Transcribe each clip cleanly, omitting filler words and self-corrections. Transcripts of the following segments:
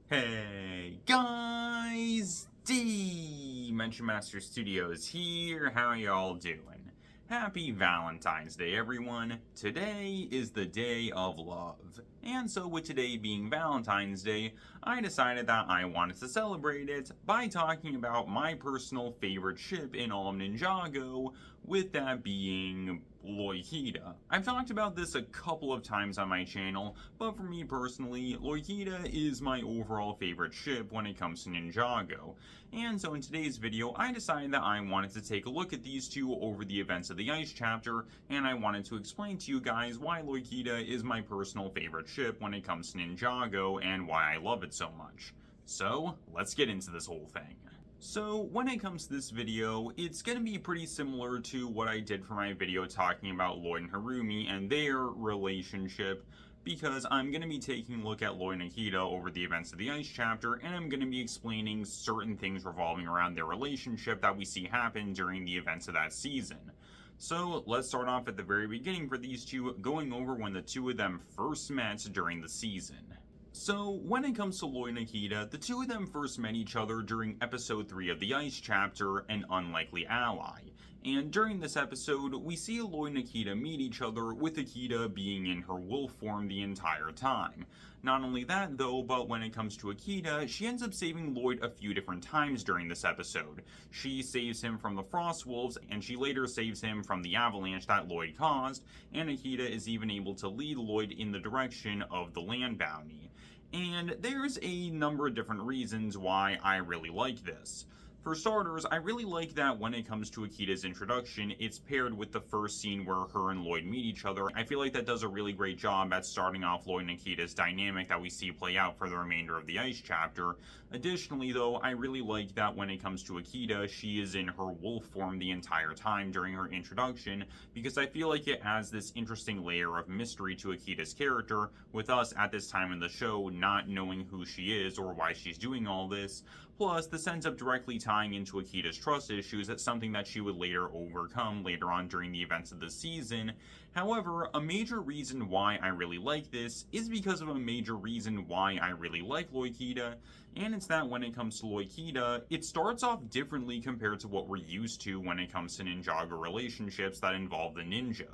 Hey guys, Dimension Master Studios here. How y'all doing? Happy Valentine's Day, everyone. Today is the day of love. And so, with today being Valentine's Day, I decided that I wanted to celebrate it by talking about my personal favorite ship in all of Ninjago, with that being Lloykita. I've talked about this a couple of times on my channel, but for me personally, Lloykita is my overall favorite ship when it comes to Ninjago. And so in today's video, I decided that I wanted to take a look at these two over the events of the Ice chapter, and I wanted to explain to you guys why Lloykita is my personal favorite ship when it comes to Ninjago and why I love it so much. So, let's get into this whole thing. So when it comes to this video, it's going to be pretty similar to what I did for my video talking about Lloyd and Harumi and their relationship, because I'm going to be taking a look at Lloyd and Akita over the events of the Ice chapter, and I'm going to be explaining certain things revolving around their relationship that we see happen during the events of that season. So let's start off at the very beginning for these two, going over when the two of them first met during the season. So, when it comes to Lloyd and Akita, the two of them first met each other during episode 3 of the Ice chapter, An Unlikely Ally. And during this episode, we see Lloyd and Akita meet each other, with Akita being in her wolf form the entire time. Not only that though, but when it comes to Akita, she ends up saving Lloyd a few different times during this episode. She saves him from the Frost Wolves, and she later saves him from the avalanche that Lloyd caused, and Akita is even able to lead Lloyd in the direction of the land bounty. And there's a number of different reasons why I really like this. For starters, I really like that when it comes to Akita's introduction, it's paired with the first scene where her and Lloyd meet each other. I feel like that does a really great job at starting off Lloyd and Akita's dynamic that we see play out for the remainder of the Ice chapter. Additionally though, I really like that when it comes to Akita, she is in her wolf form the entire time during her introduction, because I feel like it adds this interesting layer of mystery to Akita's character, with us at this time in the show not knowing who she is or why she's doing all this. Plus, this ends up directly tying into Akita's trust issues. That's something that she would later overcome later on during the events of the season. However, a major reason why I really like this is because of a major reason why I really like Lloykita, and it's that when it comes to Lloykita, it starts off differently compared to what we're used to when it comes to Ninjago relationships that involve the ninja.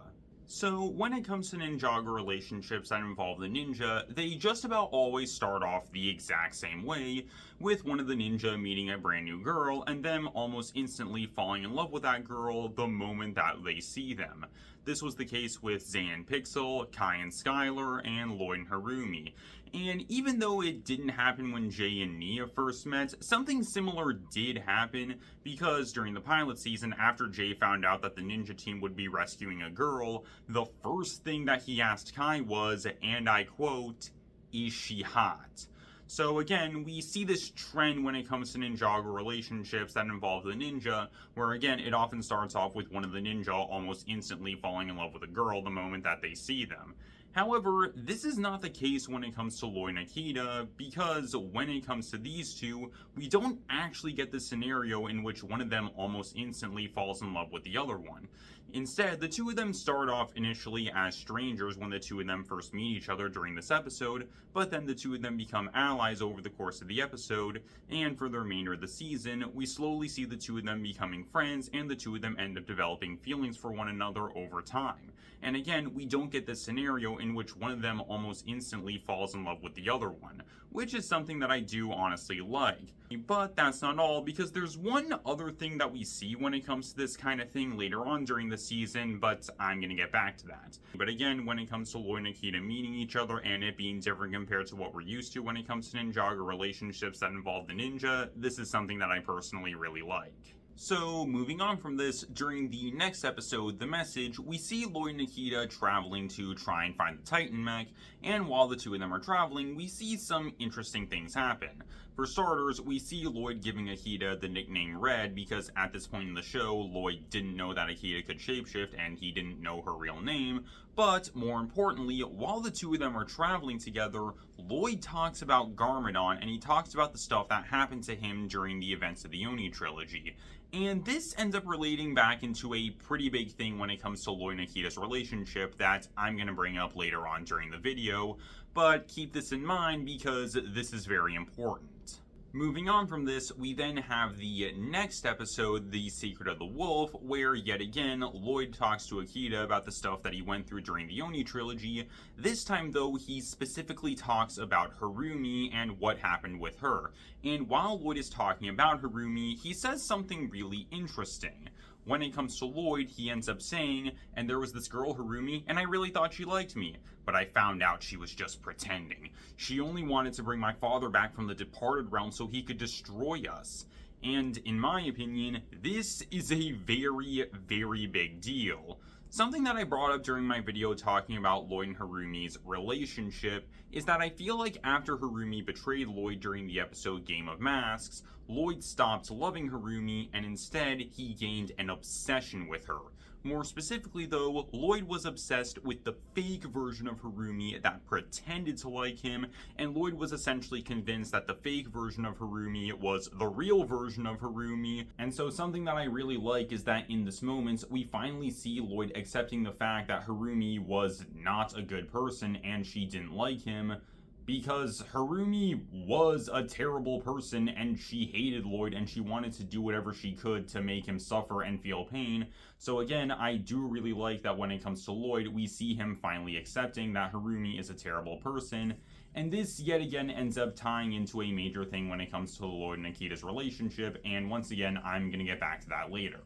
So, when it comes to Ninjago relationships that involve the ninja, they just about always start off the exact same way, with one of the ninja meeting a brand new girl and them almost instantly falling in love with that girl the moment that they see them. This was the case with Zay and Pixel, Kai and Skylar, and Lloyd and Harumi. And even though it didn't happen when Jay and Nia first met, something similar did happen, because during the pilot season, after Jay found out that the ninja team would be rescuing a girl, the first thing that he asked Kai was, and I quote, "Is she hot?" So again, we see this trend when it comes to Ninjago relationships that involve the ninja, where again, it often starts off with one of the ninja almost instantly falling in love with a girl the moment that they see them. However, this is not the case when it comes to Lloyd and Akita, because when it comes to these two, we don't actually get the scenario in which one of them almost instantly falls in love with the other one. Instead, the two of them start off initially as strangers when the two of them first meet each other during this episode, but then the two of them become allies over the course of the episode, and for the remainder of the season, we slowly see the two of them becoming friends, and the two of them end up developing feelings for one another over time. And again, we don't get this scenario in which one of them almost instantly falls in love with the other one, which is something that I do honestly like. But that's not all, because there's one other thing that we see when it comes to this kind of thing later on during the season, but I'm gonna get back to that. But again, when it comes to Lloyd and Akita meeting each other and it being different compared to what we're used to when it comes to Ninjago relationships that involve the ninja, this is something that I personally really like. So, moving on from this, during the next episode, The Message, we see Lloyd and Akita traveling to try and find the Titan mech, and while the two of them are traveling, we see some interesting things happen. For starters, we see Lloyd giving Akita the nickname Red, because at this point in the show, Lloyd didn't know that Akita could shapeshift and he didn't know her real name. But more importantly, while the two of them are traveling together, Lloyd talks about Garmadon, and he talks about the stuff that happened to him during the events of the Oni trilogy. And this ends up relating back into a pretty big thing when it comes to Lloyd and Akita's relationship that I'm going to bring up later on during the video. but keep this in mind because this is very important. Moving on from this, we then have the next episode, The Secret of the Wolf, where yet again, Lloyd talks to Akita about the stuff that he went through during the Oni trilogy. This time though, he specifically talks about Harumi and what happened with her. And while Lloyd is talking about Harumi, he says something really interesting. When it comes to Lloyd, he ends up saying, and there was this girl, Harumi, and I really thought she liked me, but I found out she was just pretending. She only wanted to bring my father back from the departed realm so he could destroy us. And in my opinion, this is a very, very big deal. Something that I brought up during my video talking about Lloyd and Harumi's relationship is that I feel like after Harumi betrayed Lloyd during the episode Game of Masks, Lloyd stopped loving Harumi and instead he gained an obsession with her. More specifically though, Lloyd was obsessed with the fake version of Harumi that pretended to like him, and Lloyd was essentially convinced that the fake version of Harumi was the real version of Harumi. And so something that I really like is that in this moment, we finally see Lloyd accepting the fact that Harumi was not a good person and she didn't like him, because Harumi was a terrible person and she hated Lloyd and she wanted to do whatever she could to make him suffer and feel pain. So again, I do really like that when it comes to Lloyd, we see him finally accepting that Harumi is a terrible person. And this yet again ends up tying into a major thing when it comes to Lloyd and Akita's relationship, and once again, I'm gonna get back to that later.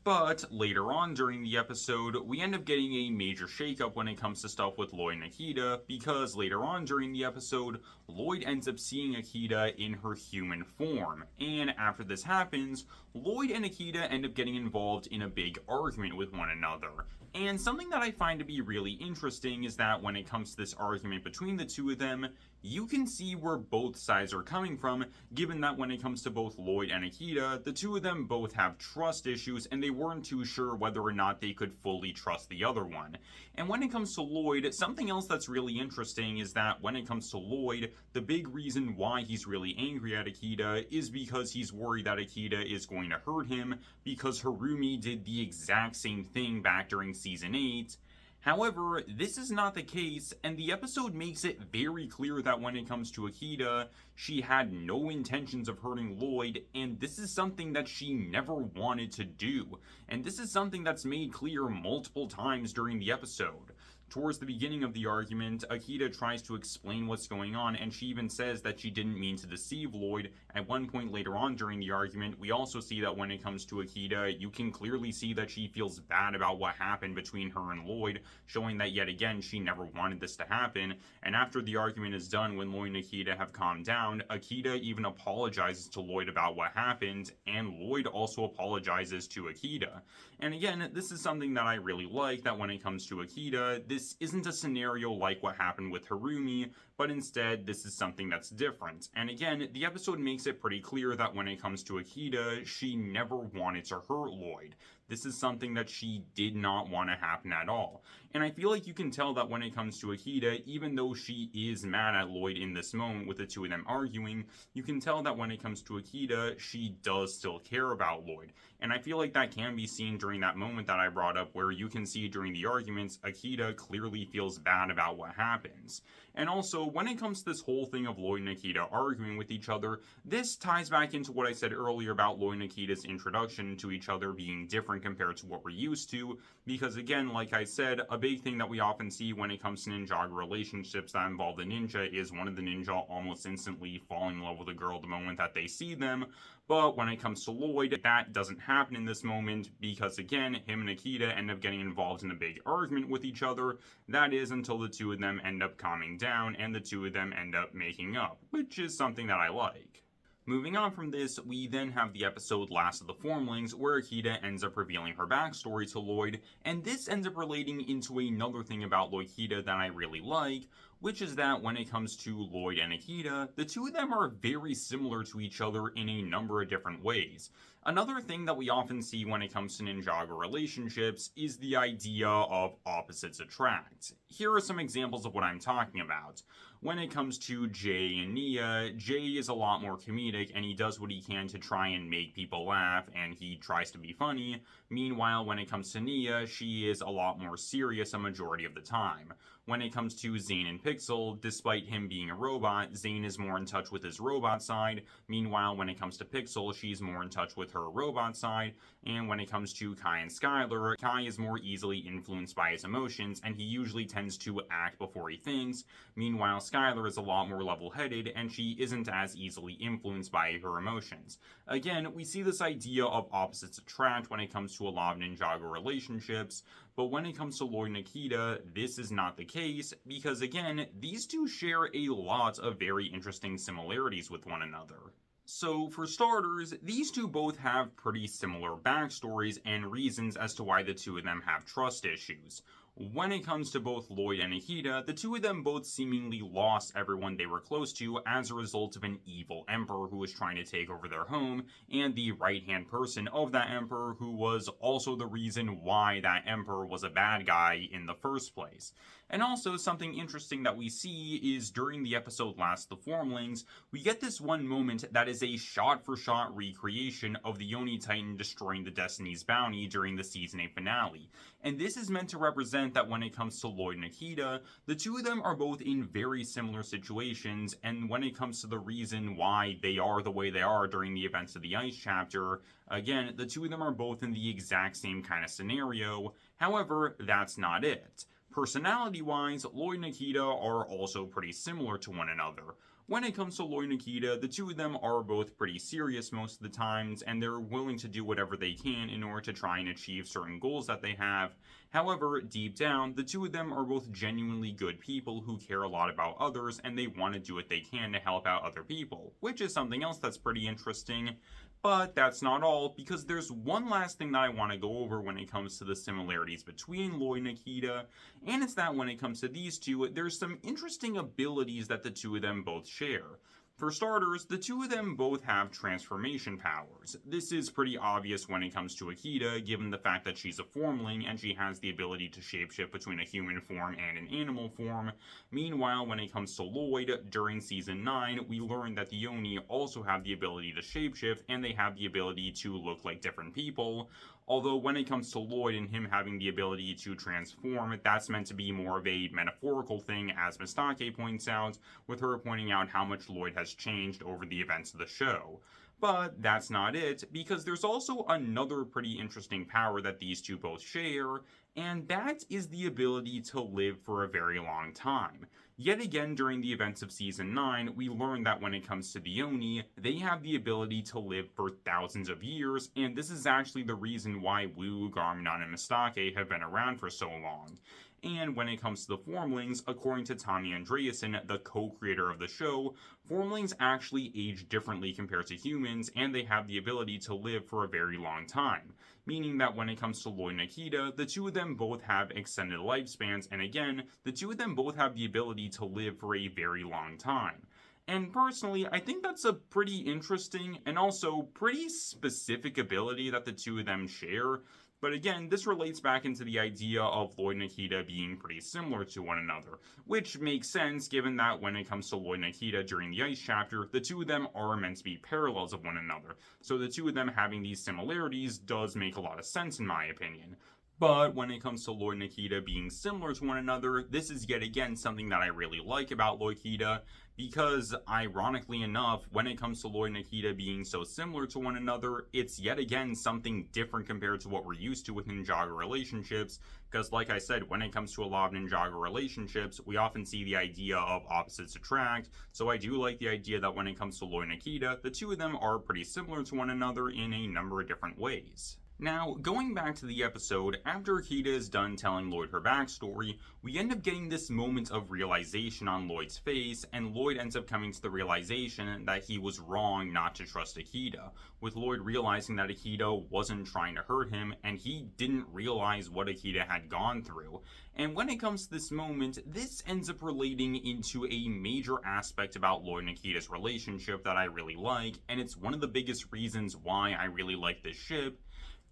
But later on during the episode, we end up getting a major shakeup when it comes to stuff with Lloyd and Akita, because later on during the episode, Lloyd ends up seeing Akita in her human form. And after this happens, Lloyd and Akita end up getting involved in a big argument with one another. And something that I find to be really interesting is that when it comes to this argument between the two of them, you can see where both sides are coming from, given that when it comes to both Lloyd and Akita, the two of them both have trust issues and they weren't too sure whether or not they could fully trust the other one. And when it comes to Lloyd, something else that's really interesting is that when it comes to Lloyd, the big reason why he's really angry at Akita is because he's worried that Akita is going to hurt him, because Harumi did the exact same thing back during Season 8. However, this is not the case, and the episode makes it very clear that when it comes to Akita, she had no intentions of hurting Lloyd, and this is something that she never wanted to do. And this is something that's made clear multiple times during the episode. Towards the beginning of the argument, Akita tries to explain what's going on, and she even says that she didn't mean to deceive Lloyd. At one point later on during the argument, we also see that when it comes to Akita, you can clearly see that she feels bad about what happened between her and Lloyd, showing that yet again she never wanted this to happen. And after the argument is done, when Lloyd and Akita have calmed down, Akita even apologizes to Lloyd about what happened, and Lloyd also apologizes to Akita. And again, this is something that I really like, that when it comes to Akita, this isn't a scenario like what happened with Harumi, but instead this is something that's different. And again, the episode makes it pretty clear that when it comes to Akita, she never wanted to hurt Lloyd. This is something that she did not want to happen at all. And I feel like you can tell that when it comes to Akita, even though she is mad at Lloyd in this moment with the two of them arguing, you can tell that when it comes to Akita, she does still care about Lloyd. And I feel like that can be seen during that moment that I brought up, where you can see during the arguments, Akita clearly feels bad about what happens. And also, when it comes to this whole thing of Lloyd and Akita arguing with each other, this ties back into what I said earlier about Lloyd and Akita's introduction to each other being different compared to what we're used to, because again, like I said, a big thing that we often see when it comes to Ninjago relationships that involve the ninja is one of the ninja almost instantly falling in love with a girl the moment that they see them. But when it comes to Lloyd, that doesn't happen in this moment, because again, him and Akita end up getting involved in a big argument with each other. That is until the two of them end up calming down and the two of them end up making up, which is something that I like. Moving on from this, we then have the episode Last of the Formlings, where Akita ends up revealing her backstory to Lloyd, and this ends up relating into another thing about Lloykita that I really like, which is that when it comes to Lloyd and Akita, the two of them are very similar to each other in a number of different ways. Another thing that we often see when it comes to Ninjago relationships is the idea of opposites attract. Here are some examples of what I'm talking about. When it comes to Jay and Nia, Jay is a lot more comedic and he does what he can to try and make people laugh and he tries to be funny. Meanwhile, when it comes to Nia, she is a lot more serious a majority of the time. when it comes to Zane and Pixel, despite him being a robot, Zane is more in touch with his robot side. Meanwhile, when it comes to Pixel, she's more in touch with her robot side. And when it comes to Kai and Skylar, Kai is more easily influenced by his emotions, and he usually tends to act before he thinks. Meanwhile, Skylar is a lot more level-headed, and she isn't as easily influenced by her emotions. Again, we see this idea of opposites attract when it comes to a lot of Ninjago relationships, but when it comes to Lloyd and Akita, this is not the case, because again, these two share a lot of very interesting similarities with one another. So, for starters, these two both have pretty similar backstories and reasons as to why the two of them have trust issues. When it comes to both Lloyd and Akita, the two of them both seemingly lost everyone they were close to as a result of an evil emperor who was trying to take over their home, and the right-hand person of that emperor who was also the reason why that emperor was a bad guy in the first place. And also, something interesting that we see is during the episode Last the Formlings, we get this one moment that is a shot-for-shot recreation of the Yoni Titan destroying the Destiny's Bounty during the Season 8 finale. And this is meant to represent that when it comes to Lloyd and Akita, the two of them are both in very similar situations, and when it comes to the reason why they are the way they are during the events of the Ice chapter, again, the two of them are both in the exact same kind of scenario. However, that's not it. Personality-wise, Lloyd and Akita are also pretty similar to one another. When it comes to Lloyd and Akita, the two of them are both pretty serious most of the times, and they're willing to do whatever they can in order to try and achieve certain goals that they have. However, deep down, the two of them are both genuinely good people who care a lot about others, and they want to do what they can to help out other people, which is something else that's pretty interesting. But that's not all, because there's one last thing that I want to go over when it comes to the similarities between Lloyd and Akita, and it's that when it comes to these two, there's some interesting abilities that the two of them both share. For starters, the two of them both have transformation powers. This is pretty obvious when it comes to Akita, given the fact that she's a formling and she has the ability to shapeshift between a human form and an animal form. Meanwhile, when it comes to Lloyd, during Season 9, we learn that the Yoni also have the ability to shapeshift, and they have the ability to look like different people. Although when it comes to Lloyd and him having the ability to transform, that's meant to be more of a metaphorical thing, as Mistake points out, with her pointing out how much Lloyd has changed over the events of the show. But that's not it, because there's also another pretty interesting power that these two both share, and that is the ability to live for a very long time. Yet again, during the events of Season 9, we learn that when it comes to the Yoni, they have the ability to live for thousands of years, and this is actually the reason why Wu, Garmadon, and Mistake have been around for so long. And when it comes to the Formlings, according to Tommy Andreasen, the co-creator of the show, Formlings actually age differently compared to humans, and they have the ability to live for a very long time. Meaning that when it comes to Lloyd and Akita, the two of them both have extended lifespans, and again, the two of them both have the ability to live for a very long time. And personally, I think that's a pretty interesting and also pretty specific ability that the two of them share. But again, this relates back into the idea of Lloyd and Akita being pretty similar to one another, which makes sense given that when it comes to Lloyd and Akita during the Ice chapter, the two of them are meant to be parallels of one another, so the two of them having these similarities does make a lot of sense in my opinion. But when it comes to Lloyd and Akita being similar to one another, this is yet again something that I really like about Lloykita, because ironically enough, when it comes to Lloyd and Akita being so similar to one another, it's yet again something different compared to what we're used to with Ninjago relationships, because like I said, when it comes to a lot of Ninjago relationships, we often see the idea of opposites attract, so I do like the idea that when it comes to Lloyd and Akita, the two of them are pretty similar to one another in a number of different ways. Now, going back to the episode, after Akita is done telling Lloyd her backstory, we end up getting this moment of realization on Lloyd's face, and Lloyd ends up coming to the realization that he was wrong not to trust Akita, with Lloyd realizing that Akita wasn't trying to hurt him, and he didn't realize what Akita had gone through. And when it comes to this moment, this ends up relating into a major aspect about Lloyd and Akita's relationship that I really like, and it's one of the biggest reasons why I really like this ship.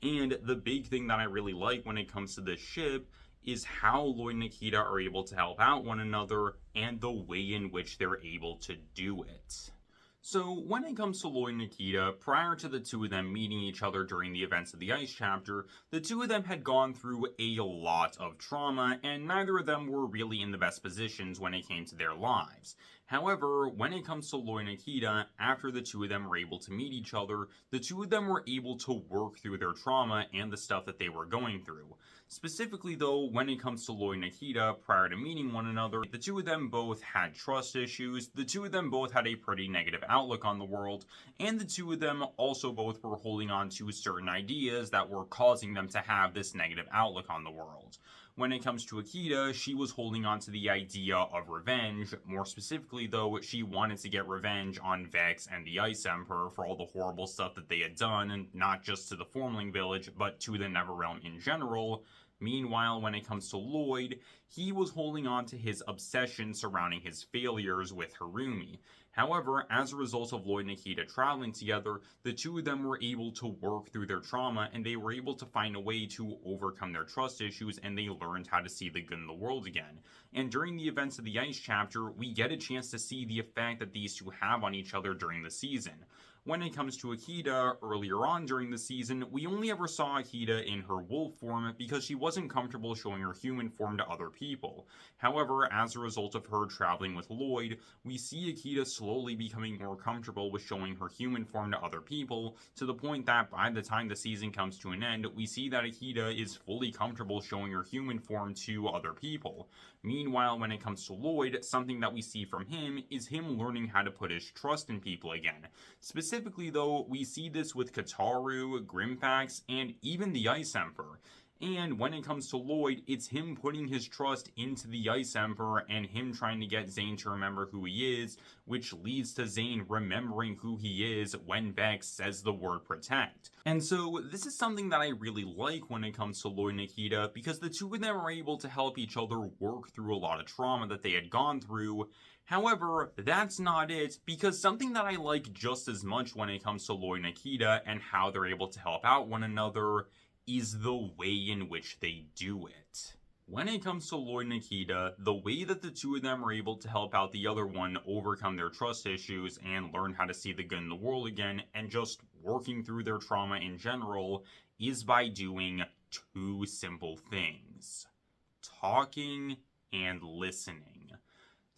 And the big thing that I really like when it comes to this ship is how Lloyd and Akita are able to help out one another and the way in which they're able to do it. So, when it comes to Lloyd and Akita, prior to the two of them meeting each other during the events of the Ice chapter, the two of them had gone through a lot of trauma, and neither of them were really in the best positions when it came to their lives. However, when it comes to Lloyd and Akita, after the two of them were able to meet each other, the two of them were able to work through their trauma and the stuff that they were going through. Specifically, though, when it comes to Lloyd and Akita, prior to meeting one another, the two of them both had trust issues, the two of them both had a pretty negative outlook on the world, and the two of them also both were holding on to certain ideas that were causing them to have this negative outlook on the world. When it comes to Akita, she was holding on to the idea of revenge. More specifically, though, she wanted to get revenge on Vex and the Ice Emperor for all the horrible stuff that they had done, and not just to the Formling Village, but to the Netherrealm in general. Meanwhile, when it comes to Lloyd, he was holding on to his obsession surrounding his failures with Harumi. However, as a result of Lloyd and Akita traveling together, the two of them were able to work through their trauma and they were able to find a way to overcome their trust issues and they learned how to see the good in the world again. And during the events of the Ice chapter, we get a chance to see the effect that these two have on each other during the season. When it comes to Akita, earlier on during the season, we only ever saw Akita in her wolf form because she wasn't comfortable showing her human form to other people. However, as a result of her traveling with Lloyd, we see Akita slowly becoming more comfortable with showing her human form to other people, to the point that by the time the season comes to an end, we see that Akita is fully comfortable showing her human form to other people. Meanwhile, when it comes to Lloyd, something that we see from him is him learning how to put his trust in people again. Specifically, though, we see this with Kataru, Grimfax, and even the Ice Emperor. And when it comes to Lloyd, it's him putting his trust into the Ice Emperor and him trying to get Zane to remember who he is, which leads to Zane remembering who he is when Vex says the word protect. And so this is something that I really like when it comes to Lloyd and Akita, because the two of them are able to help each other work through a lot of trauma that they had gone through. However, that's not it, because something that I like just as much when it comes to Lloyd and Akita and how they're able to help out one another is the way in which they do it. When it comes to Lloyd and Akita, the way that the two of them are able to help out the other one overcome their trust issues and learn how to see the good in the world again and just working through their trauma in general is by doing two simple things: talking and listening.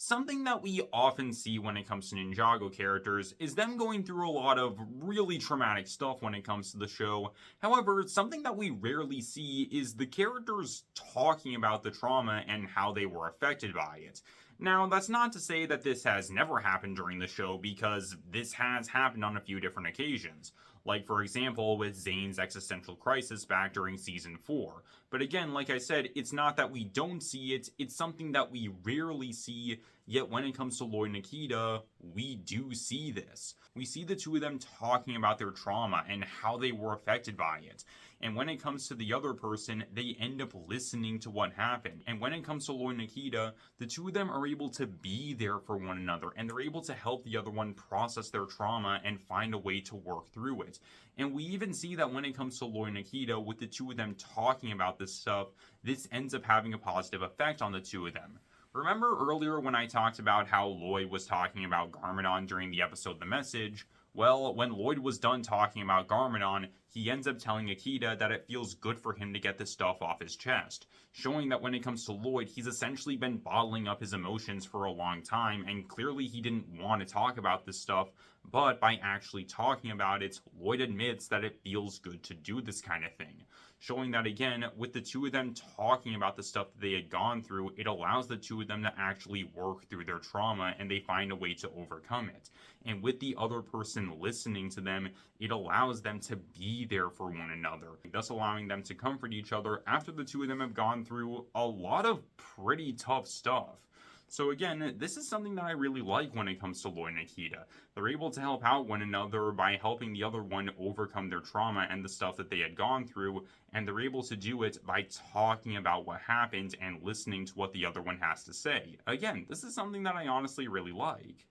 Something that we often see when it comes to Ninjago characters is them going through a lot of really traumatic stuff when it comes to the show. However, something that we rarely see is the characters talking about the trauma and how they were affected by it. Now, that's not to say that this has never happened during the show, because this has happened on a few different occasions. Like, for example, with Zane's existential crisis back during Season 4. But again, like I said, it's not that we don't see it, it's something that we rarely see, yet when it comes to Lloyd and Akita, we do see this. We see the two of them talking about their trauma and how they were affected by it. And when it comes to the other person, they end up listening to what happened. And when it comes to Lloyd and Akita, the two of them are able to be there for one another, and they're able to help the other one process their trauma and find a way to work through it. And we even see that when it comes to Lloyd and Akita, with the two of them talking about this stuff, this ends up having a positive effect on the two of them. Remember earlier when I talked about how Lloyd was talking about Garmadon during the episode The Message? Well, when Lloyd was done talking about Garmadon, he ends up telling Akita that it feels good for him to get this stuff off his chest, showing that when it comes to Lloyd, he's essentially been bottling up his emotions for a long time, and clearly he didn't want to talk about this stuff, but by actually talking about it, Lloyd admits that it feels good to do this kind of thing. Showing that again, with the two of them talking about the stuff that they had gone through, it allows the two of them to actually work through their trauma and they find a way to overcome it. And with the other person listening to them, it allows them to be there for one another, thus allowing them to comfort each other after the two of them have gone through a lot of pretty tough stuff. So again, this is something that I really like when it comes to Lloyd and Akita. They're able to help out one another by helping the other one overcome their trauma and the stuff that they had gone through, and they're able to do it by talking about what happened and listening to what the other one has to say. Again, this is something that I honestly really like.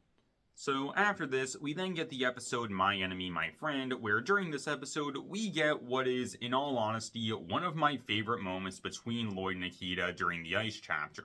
So after this, we then get the episode My Enemy, My Friend, where during this episode, we get what is, in all honesty, one of my favorite moments between Lloyd and Akita during the Ice chapter.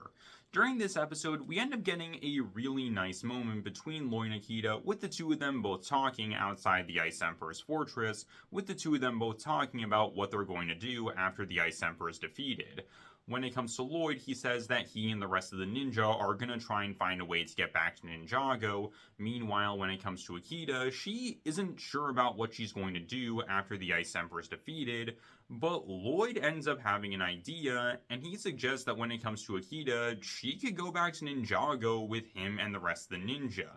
During this episode, we end up getting a really nice moment between Lloyd and Akita, with the two of them both talking outside the Ice Emperor's fortress, with the two of them both talking about what they're going to do after the Ice Emperor is defeated. When it comes to Lloyd, he says that he and the rest of the ninja are gonna try and find a way to get back to Ninjago. Meanwhile, when it comes to Akita, she isn't sure about what she's going to do after the Ice Emperor is defeated, but Lloyd ends up having an idea, and he suggests that when it comes to Akita, she could go back to Ninjago with him and the rest of the ninja.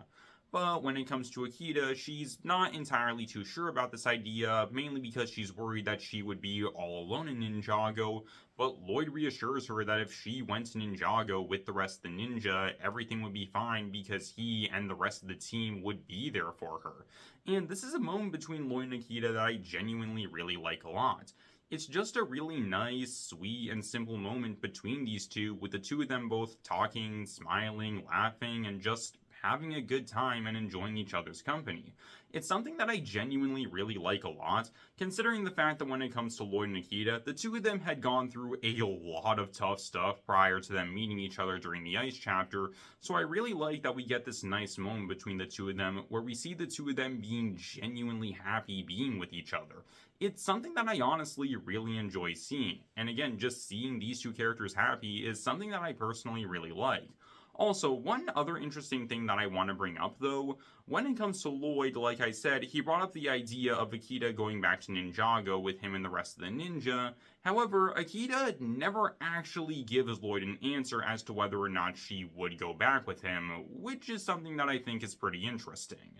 But when it comes to Akita, she's not entirely too sure about this idea, mainly because she's worried that she would be all alone in Ninjago, but Lloyd reassures her that if she went to Ninjago with the rest of the ninja, everything would be fine because he and the rest of the team would be there for her. And this is a moment between Lloyd and Akita that I genuinely really like a lot. It's just a really nice, sweet, and simple moment between these two, with the two of them both talking, smiling, laughing, and just having a good time and enjoying each other's company. It's something that I genuinely really like a lot, considering the fact that when it comes to Lloyd and Akita, the two of them had gone through a lot of tough stuff prior to them meeting each other during the Ice chapter, so I really like that we get this nice moment between the two of them where we see the two of them being genuinely happy being with each other. It's something that I honestly really enjoy seeing, and again, just seeing these two characters happy is something that I personally really like. Also, one other interesting thing that I want to bring up though, when it comes to Lloyd, like I said, he brought up the idea of Akita going back to Ninjago with him and the rest of the ninja. However, Akita never actually gives Lloyd an answer as to whether or not she would go back with him, which is something that I think is pretty interesting.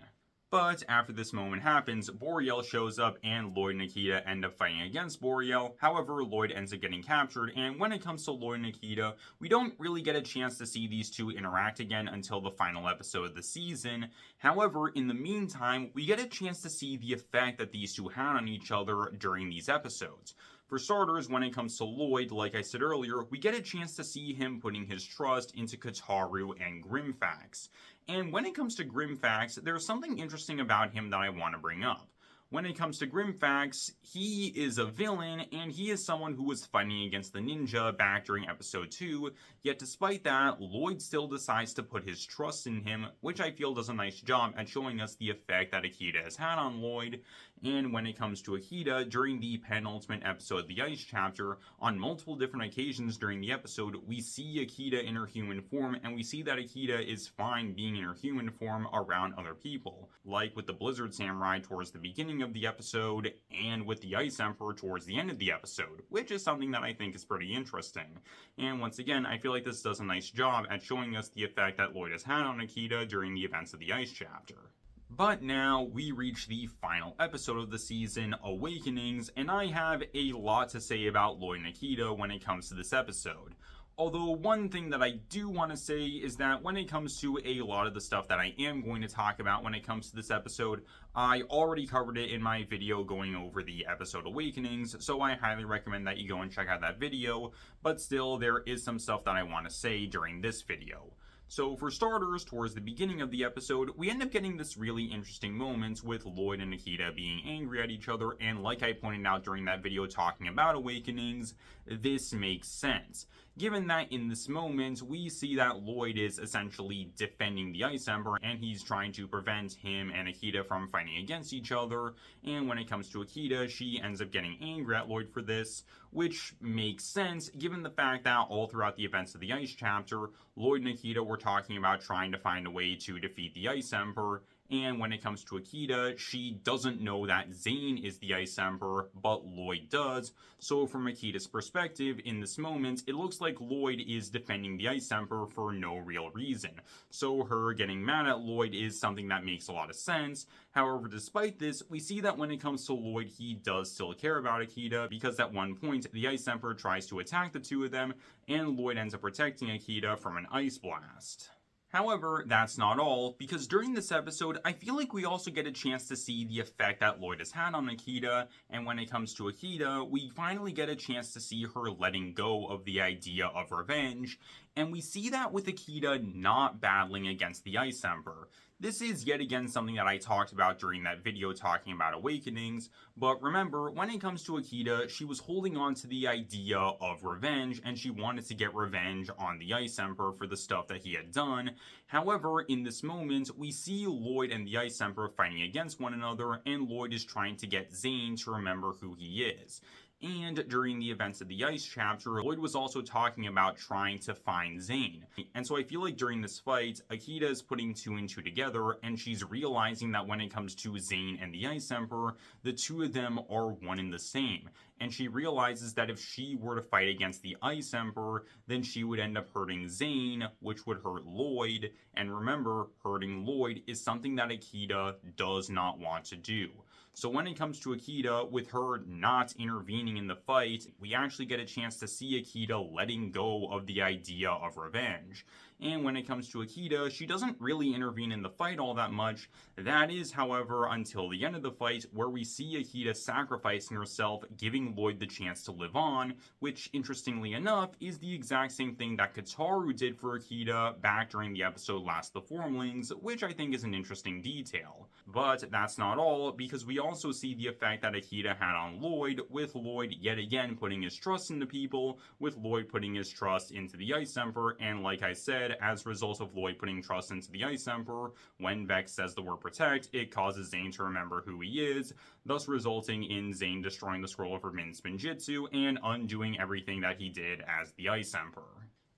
But after this moment happens, Boreal shows up and Lloyd and Akita end up fighting against Boreal. However, Lloyd ends up getting captured, and when it comes to Lloyd and Akita, we don't really get a chance to see these two interact again until the final episode of the season. However, in the meantime, we get a chance to see the effect that these two had on each other during these episodes. For starters, when it comes to Lloyd, like I said earlier, we get a chance to see him putting his trust into Kataru and Grimfax. And when it comes to Grimfax, there's something interesting about him that I want to bring up. When it comes to Grimfax, he is a villain, and he is someone who was fighting against the ninja back during episode 2, yet despite that, Lloyd still decides to put his trust in him, which I feel does a nice job at showing us the effect that Akita has had on Lloyd. And when it comes to Akita, during the penultimate episode of the Ice chapter, on multiple different occasions during the episode, we see Akita in her human form, and we see that Akita is fine being in her human form around other people. Like with the Blizzard Samurai towards the beginning of the episode, and with the Ice Emperor towards the end of the episode, which is something that I think is pretty interesting. And once again, I feel like this does a nice job at showing us the effect that Lloyd has had on Akita during the events of the Ice chapter. But now we reach the final episode of the season, Awakenings, and I have a lot to say about Lloyd and Akita when it comes to this episode. Although one thing that I do want to say is that when it comes to a lot of the stuff that I am going to talk about when it comes to this episode, I already covered it in my video going over the episode Awakenings, so I highly recommend that you go and check out that video, but still there is some stuff that I want to say during this video. So for starters, towards the beginning of the episode, we end up getting this really interesting moment with Lloyd and Akita being angry at each other, and like I pointed out during that video talking about Awakenings, this makes sense. Given that in this moment, we see that Lloyd is essentially defending the Ice Emperor, and he's trying to prevent him and Akita from fighting against each other, and when it comes to Akita, she ends up getting angry at Lloyd for this, which makes sense given the fact that all throughout the events of the Ice chapter, Lloyd and Akita were talking about trying to find a way to defeat the Ice Emperor, and when it comes to Akita, she doesn't know that Zane is the Ice Emperor, but Lloyd does. So from Akita's perspective, in this moment, it looks like Lloyd is defending the Ice Emperor for no real reason. So her getting mad at Lloyd is something that makes a lot of sense. However, despite this, we see that when it comes to Lloyd, he does still care about Akita, because at one point, the Ice Emperor tries to attack the two of them, and Lloyd ends up protecting Akita from an ice blast. However, that's not all, because during this episode, I feel like we also get a chance to see the effect that Lloyd has had on Akita, and when it comes to Akita, we finally get a chance to see her letting go of the idea of revenge, and we see that with Akita not battling against the Ice Emperor. This is yet again something that I talked about during that video talking about awakenings, but remember, when it comes to Akita, she was holding on to the idea of revenge, and she wanted to get revenge on the Ice Emperor for the stuff that he had done. However, in this moment, we see Lloyd and the Ice Emperor fighting against one another, and Lloyd is trying to get Zane to remember who he is. And during the events of the Ice chapter, Lloyd was also talking about trying to find Zane. And so I feel like during this fight, Akita is putting two and two together, and she's realizing that when it comes to Zane and the Ice Emperor, the two of them are one and the same. And she realizes that if she were to fight against the Ice Emperor, then she would end up hurting Zane, which would hurt Lloyd. And remember, hurting Lloyd is something that Akita does not want to do. So when it comes to Akita, with her not intervening in the fight, we actually get a chance to see Akita letting go of the idea of revenge. And when it comes to Akita, she doesn't really intervene in the fight all that much. That is, however, until the end of the fight, where we see Akita sacrificing herself, giving Lloyd the chance to live on, which, interestingly enough, is the exact same thing that Kataru did for Akita back during the episode Last of the Formlings, which I think is an interesting detail. But that's not all, because we also see the effect that Akita had on Lloyd, with Lloyd yet again putting his trust into people, with Lloyd putting his trust into the Ice Emperor, and like I said, as a result of Lloyd putting trust into the Ice Emperor, when Vex says the word protect, it causes Zane to remember who he is, thus resulting in Zane destroying the scroll of Forbidden Spinjitzu and undoing everything that he did as the Ice Emperor.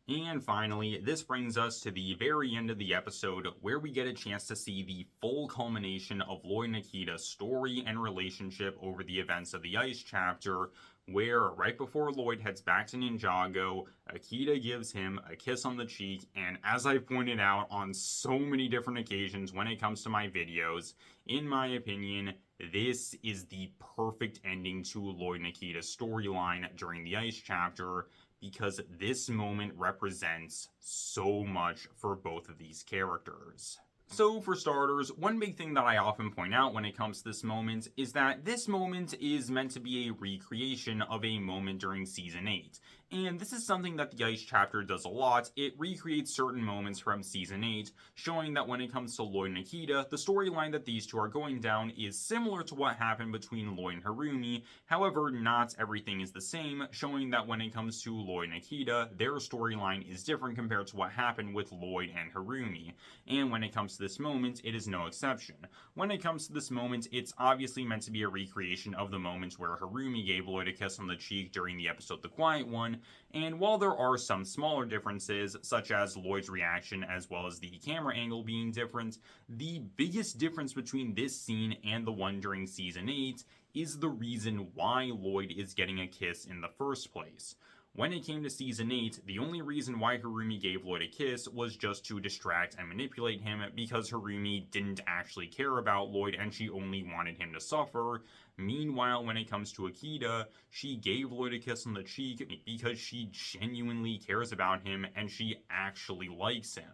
And finally, this brings us to the very end of the episode, where we get a chance to see the full culmination of Lloyd and Akita's story and relationship over the events of the Ice chapter, where right before Lloyd heads back to Ninjago, Akita gives him a kiss on the cheek, and as I've pointed out on so many different occasions when it comes to my videos, in my opinion, this is the perfect ending to Lloyd and Akita's storyline during the Ice chapter, because this moment represents so much for both of these characters. So for starters, one big thing that I often point out when it comes to this moment is that this moment is meant to be a recreation of a moment during Season 8. And this is something that the Ice chapter does a lot. It recreates certain moments from Season 8, showing that when it comes to Lloyd and Akita, the storyline that these two are going down is similar to what happened between Lloyd and Harumi. However, not everything is the same, showing that when it comes to Lloyd and Akita, their storyline is different compared to what happened with Lloyd and Harumi. And when it comes to this moment, it is no exception. When it comes to this moment, it's obviously meant to be a recreation of the moments where Harumi gave Lloyd a kiss on the cheek during the episode The Quiet One, and while there are some smaller differences, such as Lloyd's reaction as well as the camera angle being different, the biggest difference between this scene and the one during Season 8 is the reason why Lloyd is getting a kiss in the first place. When it came to Season 8, the only reason why Harumi gave Lloyd a kiss was just to distract and manipulate him, because Harumi didn't actually care about Lloyd and she only wanted him to suffer. Meanwhile, when it comes to Akita, she gave Lloyd a kiss on the cheek because she genuinely cares about him and she actually likes him.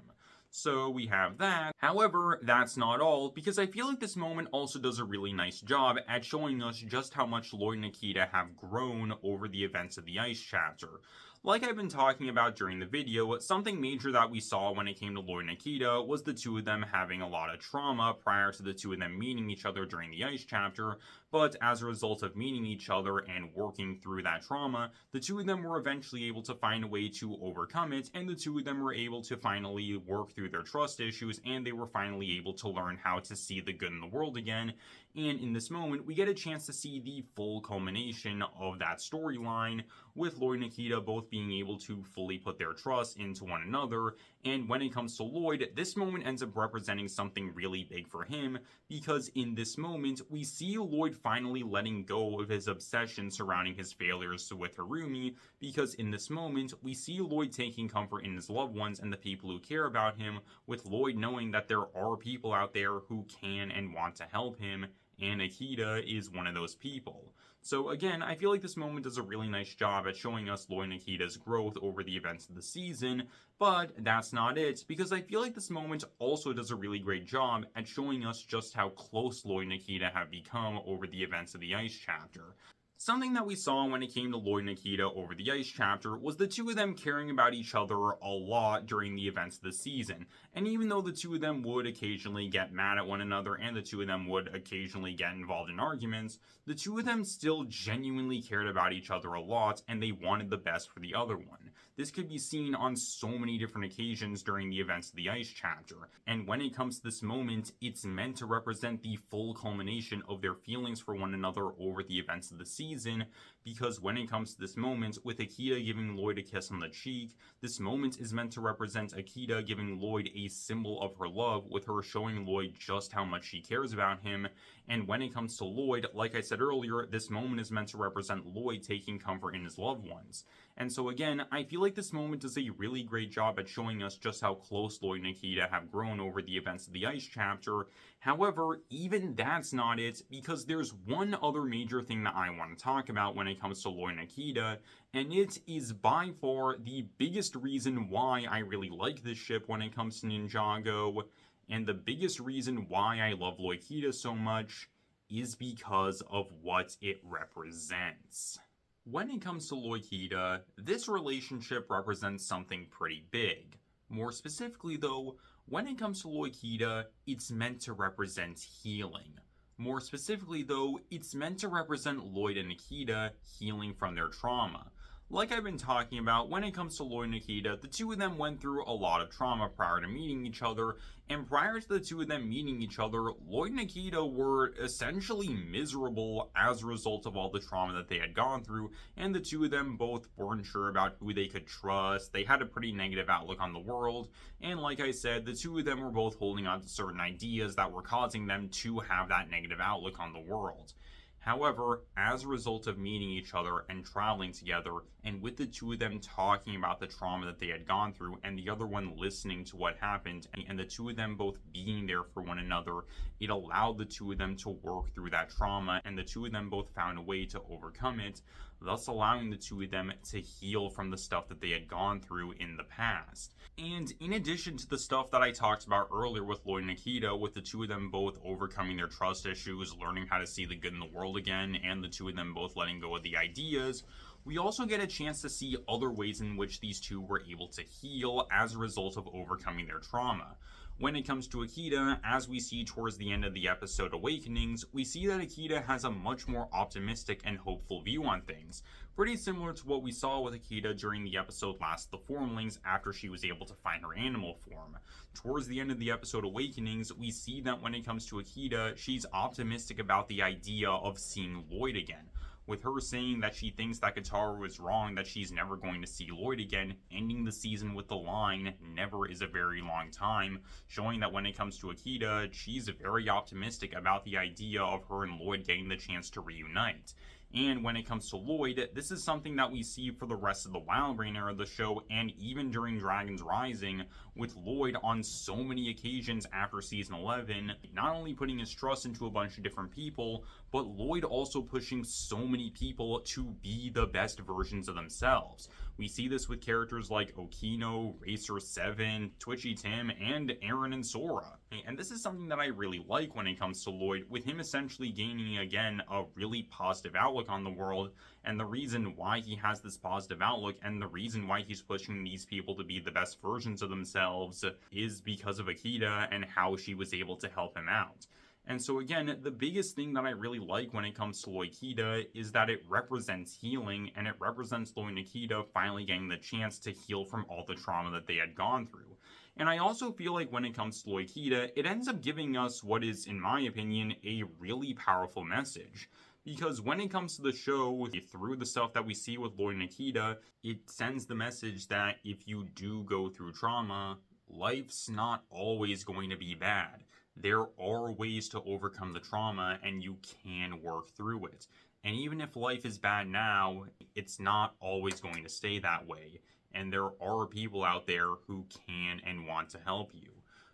So we have that. However, that's not all, because I feel like this moment also does a really nice job at showing us just how much Lloyd and Akita have grown over the events of the Ice chapter. Like I've been talking about during the video, something major that we saw when it came to Lloyd and Akita was the two of them having a lot of trauma prior to the two of them meeting each other during the Ice chapter, but as a result of meeting each other and working through that trauma, the two of them were eventually able to find a way to overcome it, and the two of them were able to finally work through their trust issues, and they were finally able to learn how to see the good in the world again. And in this moment, we get a chance to see the full culmination of that storyline, with Lloyd and Akita both being able to fully put their trust into one another. And when it comes to Lloyd, this moment ends up representing something really big for him, because in this moment, we see Lloyd finally letting go of his obsession surrounding his failures with Harumi, because in this moment, we see Lloyd taking comfort in his loved ones and the people who care about him, with Lloyd knowing that there are people out there who can and want to help him, and Akita is one of those people. So again, I feel like this moment does a really nice job at showing us Lloyd and Akita's growth over the events of the season, but that's not it, because I feel like this moment also does a really great job at showing us just how close Lloyd and Akita have become over the events of the Ice chapter. Something that we saw when it came to Lloyd and Akita over the Ice chapter was the two of them caring about each other a lot during the events of the season. And even though the two of them would occasionally get mad at one another and the two of them would occasionally get involved in arguments, the two of them still genuinely cared about each other a lot and they wanted the best for the other one. This could be seen on so many different occasions during the events of the Ice chapter. And when it comes to this moment, it's meant to represent the full culmination of their feelings for one another over the events of the season, because when it comes to this moment, with Akita giving Lloyd a kiss on the cheek, this moment is meant to represent Akita giving Lloyd a symbol of her love, with her showing Lloyd just how much she cares about him. And when it comes to Lloyd, like I said earlier, this moment is meant to represent Lloyd taking comfort in his loved ones. And so again, I feel like this moment does a really great job at showing us just how close Lloyd and Akita have grown over the events of the Ice chapter. However, even that's not it, because there's one other major thing that I want to talk about when it comes to Lloyd and Akita, and it is by far the biggest reason why I really like this ship when it comes to Ninjago, and the biggest reason why I love Lloykita so much is because of what it represents. When it comes to Lloykita, this relationship represents something pretty big. More specifically though, when it comes to Lloykita, it's meant to represent healing. More specifically though, it's meant to represent Lloyd and Akita healing from their trauma. Like I've been talking about, when it comes to Lloyd and Akita, the two of them went through a lot of trauma prior to meeting each other, and prior to the two of them meeting each other, Lloyd and Akita were essentially miserable as a result of all the trauma that they had gone through, and the two of them both weren't sure about who they could trust. They had a pretty negative outlook on the world, and like I said, the two of them were both holding on to certain ideas that were causing them to have that negative outlook on the world. However, as a result of meeting each other and traveling together, and with the two of them talking about the trauma that they had gone through, and the other one listening to what happened, and the two of them both being there for one another, it allowed the two of them to work through that trauma, and the two of them both found a way to overcome it, thus allowing the two of them to heal from the stuff that they had gone through in the past. And in addition to the stuff that I talked about earlier with Lloyd and Akita, with the two of them both overcoming their trust issues, learning how to see the good in the world again, and the two of them both letting go of the ideas, we also get a chance to see other ways in which these two were able to heal as a result of overcoming their trauma. When it comes to Akita, as we see towards the end of the episode Awakenings, we see that Akita has a much more optimistic and hopeful view on things. Pretty similar to what we saw with Akita during the episode Last of the Formlings after she was able to find her animal form. Towards the end of the episode Awakenings, we see that when it comes to Akita, she's optimistic about the idea of seeing Lloyd again. With her saying that she thinks that Katara was wrong, that she's never going to see Lloyd again, ending the season with the line, "Never is a very long time," showing that when it comes to Akita, she's very optimistic about the idea of her and Lloyd getting the chance to reunite. And when it comes to Lloyd, this is something that we see for the rest of the Wildbrain era of the show, and even during Dragon's Rising, with Lloyd on so many occasions after season 11, not only putting his trust into a bunch of different people, but Lloyd also pushing so many people to be the best versions of themselves. We see this with characters like Okino, Racer7, Twitchy Tim, and Aaron and Sora. And this is something that I really like when it comes to Lloyd, with him essentially gaining again a really positive outlook on the world, and the reason why he has this positive outlook and the reason why he's pushing these people to be the best versions of themselves is because of Akita and how she was able to help him out. And so again, the biggest thing that I really like when it comes to Lloykita is that it represents healing, and it represents Lloyd and Akita finally getting the chance to heal from all the trauma that they had gone through. And I also feel like when it comes to Lloykita, it ends up giving us what is, in my opinion, a really powerful message. Because when it comes to the show, through the stuff that we see with Lloyd and Akita, it sends the message that if you do go through trauma, life's not always going to be bad. There are ways to overcome the trauma, and you can work through it. And even if life is bad now, it's not always going to stay that way. And there are people out there who can and want to help you.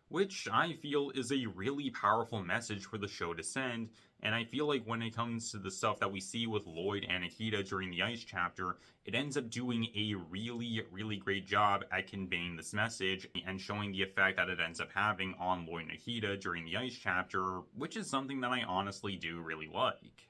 Which I feel is a really powerful message for the show to send, and I feel like when it comes to the stuff that we see with Lloyd and Akita during the Ice chapter, it ends up doing a really, really great job at conveying this message and showing the effect that it ends up having on Lloyd and Akita during the Ice chapter, which is something that I honestly do really like.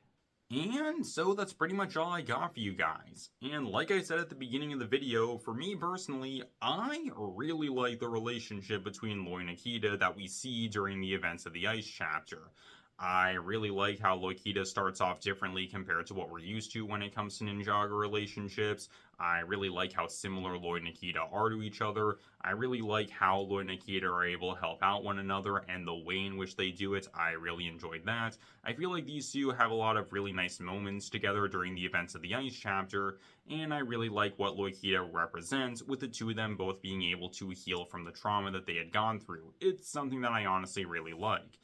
And so that's pretty much all I got for you guys. And like I said at the beginning of the video, for me personally, I really like the relationship between Lloyd and Akita that we see during the events of the Ice chapter. I really like how Lloykita starts off differently compared to what we're used to when it comes to Ninjago relationships. I really like how similar Lloyd and Akita are to each other. I really like how Lloyd and Akita are able to help out one another and the way in which they do it. I really enjoyed that. I feel like these two have a lot of really nice moments together during the events of the Ice chapter, and I really like what Lloykita represents, with the two of them both being able to heal from the trauma that they had gone through. It's something that I honestly really like.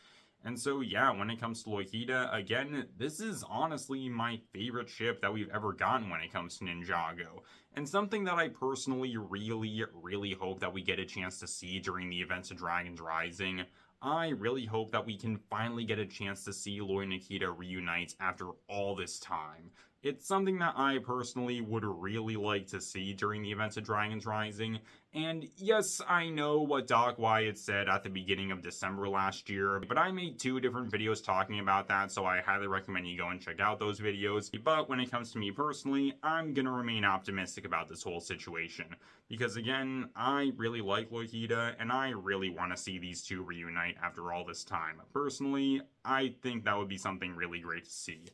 And so, yeah, when it comes to Lloykita, again, this is honestly my favorite ship that we've ever gotten when it comes to Ninjago. And something that I personally really hope that we get a chance to see during the events of Dragon's Rising. I really hope that we can finally get a chance to see Lloyd and Akita reunite after all this time. It's something that I personally would really like to see during the events of Dragon's Rising. And yes, I know what Doc Wyatt said at the beginning of December last year, but I made 2 different videos talking about that, so I highly recommend you go and check out those videos. But when it comes to me personally, I'm gonna remain optimistic about this whole situation. Because again, I really like Lloykita, and I really want to see these two reunite after all this time. Personally, I think that would be something really great to see.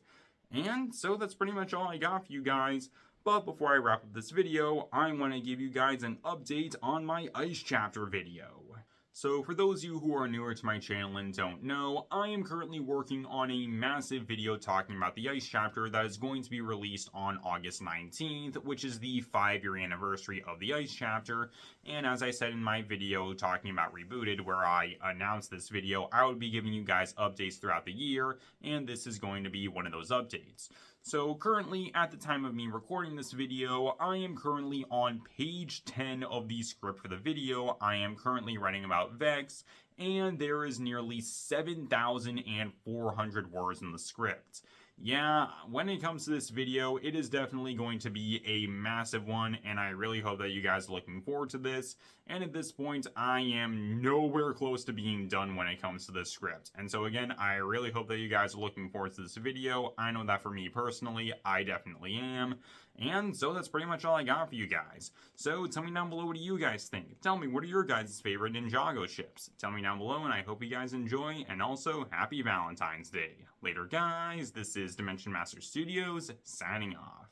And so that's pretty much all I got for you guys. But before I wrap up this video, I want to give you guys an update on my Ice Chapter video. So for those of you who are newer to my channel and don't know, I am currently working on a massive video talking about the Ice Chapter that is going to be released on August 19th, which is the 5-year anniversary of the Ice Chapter. And as I said in my video talking about Rebooted, where I announced this video, I would be giving you guys updates throughout the year, and this is going to be one of those updates. So currently, at the time of me recording this video, I am currently on page 10 of the script for the video. I am currently writing about Vex, and there is nearly 7,400 words in the script. Yeah, when it comes to this video, it is definitely going to be a massive one, and I really hope that you guys are looking forward to this. And at this point, I am nowhere close to being done when it comes to this script. And so again, I really hope that you guys are looking forward to this video. I know that for me personally, I definitely am. And so that's pretty much all I got for you guys. So tell me down below, what do you guys think? Tell me, what are your guys' favorite Ninjago ships? Tell me down below, and I hope you guys enjoy, and also happy Valentine's Day. Later guys, this is Dimension Master Studios, signing off.